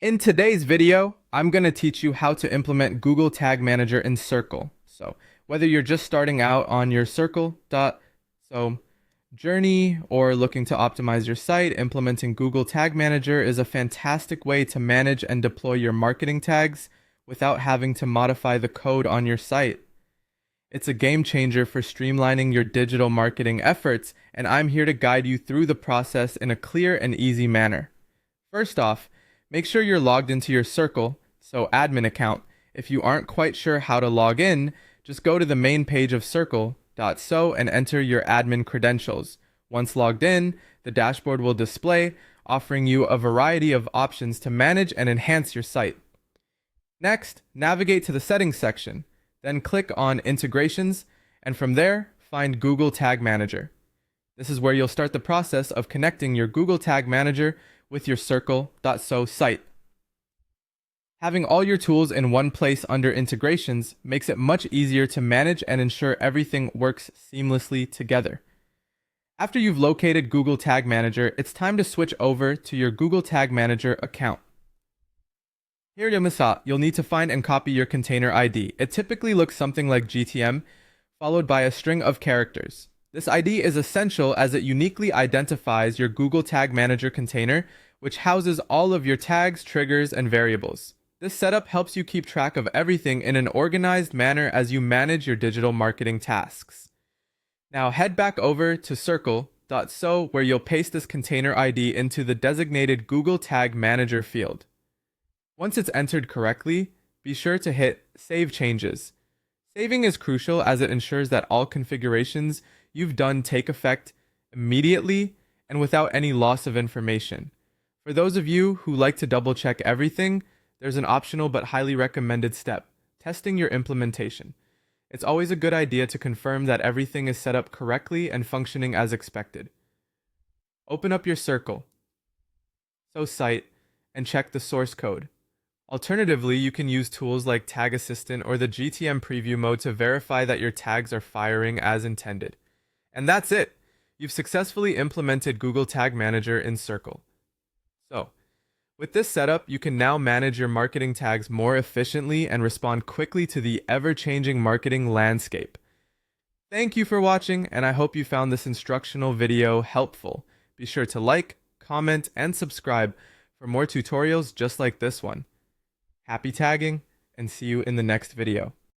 In today's video, I'm going to teach you how to implement Google Tag Manager in Circle. So, whether you're just starting out on your Circle.so journey or looking to optimize your site, implementing Google Tag Manager is a fantastic way to manage and deploy your marketing tags without having to modify the code on your site. It's a game changer for streamlining your digital marketing efforts, and I'm here to guide you through the process in a clear and easy manner. First off, make sure you're logged into your Circle.so admin account. If you aren't quite sure how to log in, just go to the main page of Circle.so and enter your admin credentials. Once logged in, the dashboard will display, offering you a variety of options to manage and enhance your site. Next, navigate to the settings section, then click on Integrations, and from there, find Google Tag Manager. This is where you'll start the process of connecting your Google Tag Manager with your Circle.so site. Having all your tools in one place under integrations makes it much easier to manage and ensure everything works seamlessly together. After you've located Google Tag Manager, it's time to switch over to your Google Tag Manager account. Here you'll need to find and copy your container ID. It typically looks something like GTM, followed by a string of characters. This ID is essential as it uniquely identifies your Google Tag Manager container, which houses all of your tags, triggers, and variables. This setup helps you keep track of everything in an organized manner as you manage your digital marketing tasks. Now head back over to Circle.so where you'll paste this container ID into the designated Google Tag Manager field. Once it's entered correctly, be sure to hit Save Changes. Saving is crucial as it ensures that all configurations you've done take effect immediately and without any loss of information. For those of you who like to double check everything, there's an optional but highly recommended step, testing your implementation. It's always a good idea to confirm that everything is set up correctly and functioning as expected. Open up your Circle.so site and check the source code. Alternatively, you can use tools like Tag Assistant or the GTM preview mode to verify that your tags are firing as intended. And that's it! You've successfully implemented Google Tag Manager in Circle. So, with this setup, you can now manage your marketing tags more efficiently and respond quickly to the ever-changing marketing landscape. Thank you for watching, and I hope you found this instructional video helpful. Be sure to like, comment, and subscribe for more tutorials just like this one. Happy tagging, and see you in the next video.